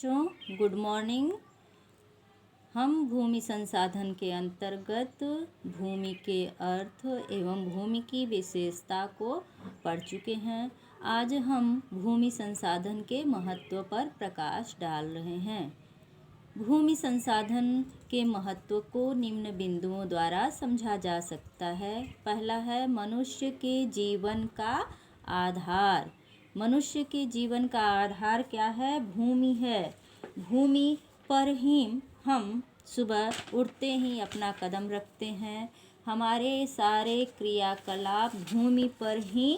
बच्चों, good morning. हम भूमि संसाधन के अंतर्गत भूमि के अर्थ एवं भूमि की विशेषता को पढ़ चुके हैं। आज हम भूमि संसाधन के महत्व पर प्रकाश डाल रहे हैं। भूमि संसाधन के महत्व को निम्न बिंदुओं द्वारा समझा जा सकता है। पहला है मनुष्य के जीवन का आधार। मनुष्य के जीवन का आधार क्या है? भूमि है। भूमि पर ही हम सुबह उठते ही अपना कदम रखते हैं। हमारे सारे क्रियाकलाप भूमि पर ही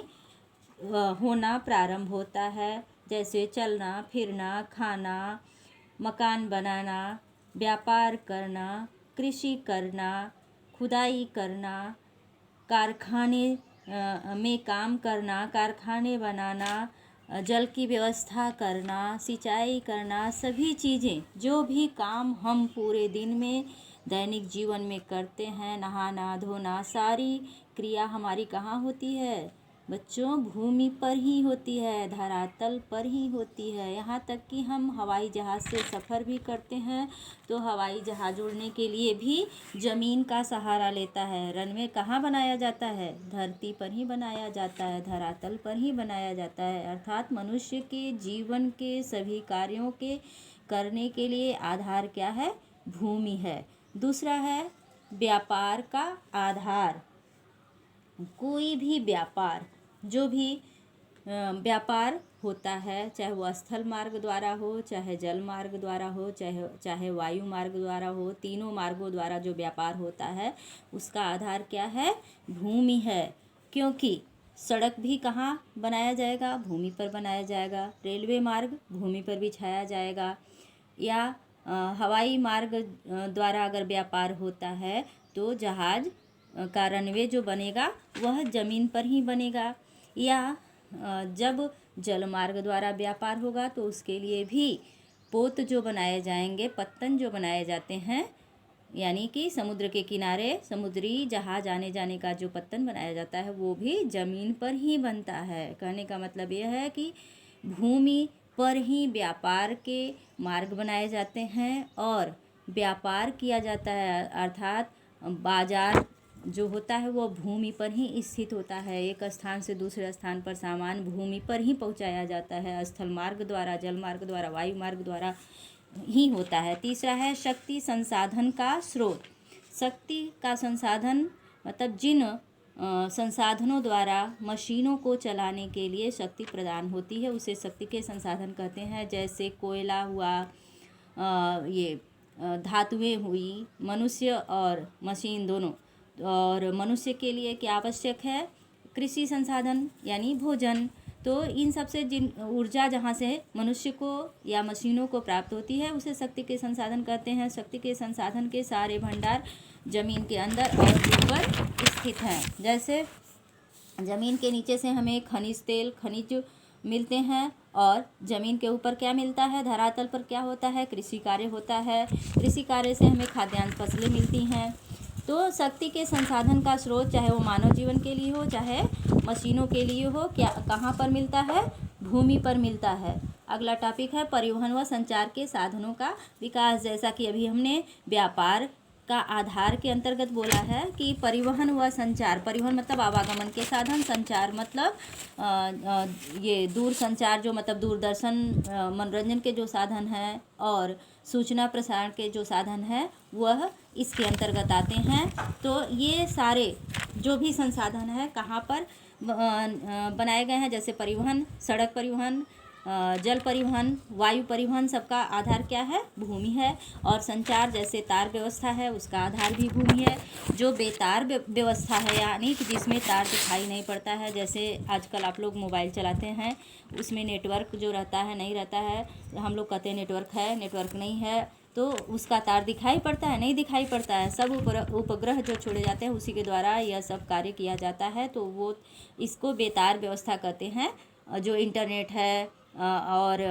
होना प्रारंभ होता है, जैसे चलना फिरना, खाना, मकान बनाना, व्यापार करना, कृषि करना, खुदाई करना, कारखाने में काम करना, कारखाने बनाना, जल की व्यवस्था करना, सिंचाई करना, सभी चीज़ें जो भी काम हम पूरे दिन में दैनिक जीवन में करते हैं, नहाना धोना, सारी क्रिया हमारी कहाँ होती है बच्चों? भूमि पर ही होती है, धरातल पर ही होती है। यहाँ तक कि हम हवाई जहाज़ से सफ़र भी करते हैं तो हवाई जहाज़ उड़ने के लिए भी ज़मीन का सहारा लेता है। रनवे कहाँ बनाया जाता है? धरती पर ही बनाया जाता है, धरातल पर ही बनाया जाता है। अर्थात मनुष्य के जीवन के सभी कार्यों के करने के लिए आधार क्या है? भूमि है। दूसरा है व्यापार का आधार। कोई भी व्यापार, जो भी व्यापार होता है, चाहे वो स्थल मार्ग द्वारा हो, चाहे जल मार्ग द्वारा हो, चाहे वायु मार्ग द्वारा हो, तीनों मार्गों द्वारा जो व्यापार होता है उसका आधार क्या है? भूमि है। क्योंकि सड़क भी कहाँ बनाया जाएगा? भूमि पर बनाया जाएगा। रेलवे मार्ग भूमि पर बिछाया जाएगा। या हवाई मार्ग द्वारा अगर व्यापार होता है तो जहाज का रनवे जो बनेगा वह ज़मीन पर ही बनेगा। या जब जल मार्ग द्वारा व्यापार होगा तो उसके लिए भी पोत जो बनाए जाएंगे, पत्तन जो बनाए जाते हैं, यानी कि समुद्र के किनारे समुद्री जहाज आने जाने का जो पत्तन बनाया जाता है वो भी ज़मीन पर ही बनता है। कहने का मतलब यह है कि भूमि पर ही व्यापार के मार्ग बनाए जाते हैं और व्यापार किया जाता है। अर्थात बाजार जो होता है वो भूमि पर ही स्थित होता है। एक स्थान से दूसरे स्थान पर सामान भूमि पर ही पहुंचाया जाता है, स्थल मार्ग द्वारा, जल मार्ग द्वारा, वायु मार्ग द्वारा ही होता है। तीसरा है शक्ति संसाधन का स्रोत। शक्ति का संसाधन मतलब जिन संसाधनों द्वारा मशीनों को चलाने के लिए शक्ति प्रदान होती है उसे शक्ति के संसाधन कहते हैं। जैसे कोयला हुआ, ये धातुएं हुई, मनुष्य और मशीन दोनों। और मनुष्य के लिए क्या आवश्यक है? कृषि संसाधन यानी भोजन। तो इन सब से जिन ऊर्जा जहाँ से मनुष्य को या मशीनों को प्राप्त होती है उसे शक्ति के संसाधन कहते हैं। शक्ति के संसाधन के सारे भंडार जमीन के अंदर और ऊपर स्थित हैं। जैसे ज़मीन के नीचे से हमें खनिज तेल, खनिज मिलते हैं और ज़मीन के ऊपर क्या मिलता है? धरातल पर क्या होता है? कृषि कार्य होता है। कृषि कार्य से हमें खाद्यान्न फसलें मिलती हैं। तो शक्ति के संसाधन का स्रोत चाहे वो मानव जीवन के लिए हो चाहे मशीनों के लिए हो, क्या कहाँ पर मिलता है? भूमि पर मिलता है। अगला टॉपिक है परिवहन व संचार के साधनों का विकास। जैसा कि अभी हमने व्यापार का आधार के अंतर्गत बोला है कि परिवहन व संचार, परिवहन मतलब आवागमन के साधन, संचार मतलब ये दूर संचार जो मतलब दूरदर्शन, मनोरंजन के जो साधन हैं और सूचना प्रसारण के जो साधन हैं वह इसके अंतर्गत आते हैं। तो ये सारे जो भी संसाधन है कहाँ पर बनाए गए हैं? जैसे परिवहन, सड़क परिवहन, जल परिवहन, वायु परिवहन, सबका आधार क्या है? भूमि है। और संचार जैसे तार व्यवस्था है उसका आधार भी भूमि है। जो बेतार व्यवस्था है यानी कि जिसमें तार दिखाई नहीं पड़ता है, जैसे आजकल आप लोग मोबाइल चलाते हैं उसमें नेटवर्क जो रहता है नहीं रहता है, हम लोग कहते हैं नेटवर्क है, नेटवर्क नहीं है, तो उसका तार दिखाई पड़ता है? नहीं दिखाई पड़ता है। सब उपग्रह जो छोड़े जाते हैं उसी के द्वारा यह सब कार्य किया जाता है। तो वो इसको बेतार व्यवस्था कहते हैं। जो इंटरनेट है और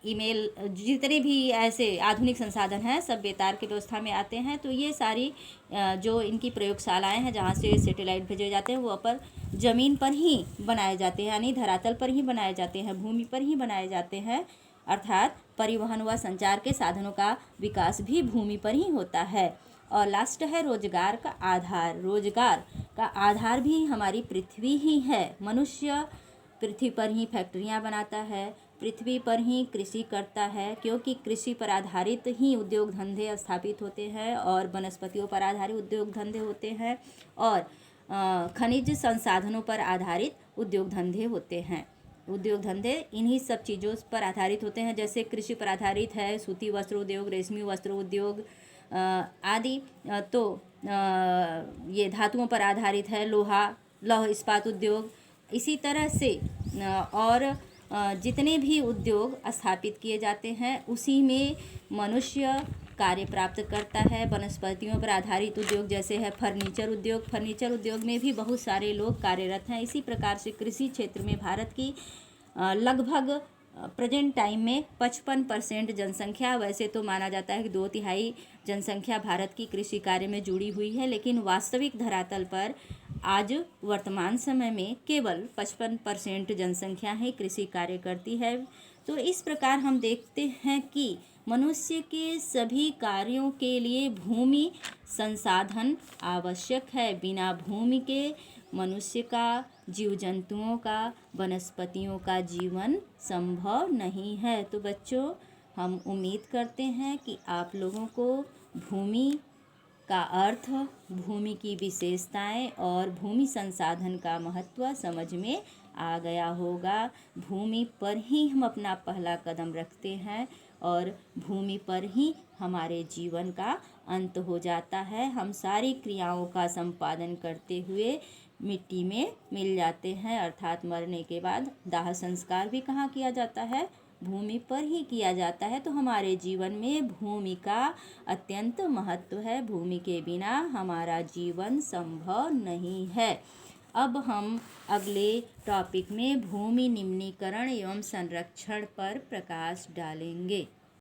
ईमेल, जितने भी ऐसे आधुनिक संसाधन हैं सब बेतार की व्यवस्था में आते हैं। तो ये सारी जो इनकी प्रयोगशालाएं हैं जहाँ से सैटेलाइट भेजे जाते हैं वो पर ज़मीन पर ही बनाए जाते हैं, यानी धरातल पर ही बनाए जाते हैं, भूमि पर ही बनाए जाते हैं। अर्थात परिवहन व संचार के साधनों का विकास भी भूमि पर ही होता है। और लास्ट है रोजगार का आधार। रोजगार का आधार भी हमारी पृथ्वी ही है। मनुष्य पृथ्वी पर ही फैक्ट्रियां बनाता है, पृथ्वी पर ही कृषि करता है, क्योंकि कृषि पर आधारित ही उद्योग धंधे स्थापित होते हैं और वनस्पतियों पर आधारित उद्योग धंधे होते हैं और खनिज संसाधनों पर आधारित उद्योग धंधे होते हैं। उद्योग धंधे इन्हीं सब चीज़ों पर आधारित होते हैं, जैसे कृषि पर आधारित है सूती वस्त्र उद्योग, रेशमी वस्त्र उद्योग आदि। तो ये धातुओं पर आधारित है लोहा, लौह इस्पात उद्योग। इसी तरह से और जितने भी उद्योग स्थापित किए जाते हैं उसी में मनुष्य कार्य प्राप्त करता है। वनस्पतियों पर आधारित उद्योग जैसे है फर्नीचर उद्योग, फर्नीचर उद्योग में भी बहुत सारे लोग कार्यरत हैं। इसी प्रकार से कृषि क्षेत्र में भारत की लगभग प्रेजेंट टाइम में 55% जनसंख्या, वैसे तो माना जाता है कि 2/3 जनसंख्या भारत की कृषि कार्य में जुड़ी हुई है, लेकिन वास्तविक धरातल पर आज वर्तमान समय में केवल 55% जनसंख्या ही कृषि कार्य करती है। तो इस प्रकार हम देखते हैं कि मनुष्य के सभी कार्यों के लिए भूमि संसाधन आवश्यक है। बिना भूमि के मनुष्य का, जीव जंतुओं का, वनस्पतियों का जीवन संभव नहीं है। तो बच्चों, हम उम्मीद करते हैं कि आप लोगों को भूमि का अर्थ, भूमि की विशेषताएं और भूमि संसाधन का महत्व समझ में आ गया होगा। भूमि पर ही हम अपना पहला कदम रखते हैं और भूमि पर ही हमारे जीवन का अंत हो जाता है। हम सारी क्रियाओं का संपादन करते हुए मिट्टी में मिल जाते हैं, अर्थात मरने के बाद दाह संस्कार भी कहाँ किया जाता है? भूमि पर ही किया जाता है। तो हमारे जीवन में भूमि का अत्यंत महत्व है। भूमि के बिना हमारा जीवन संभव नहीं है। अब हम अगले टॉपिक में भूमि निम्नीकरण एवं संरक्षण पर प्रकाश डालेंगे।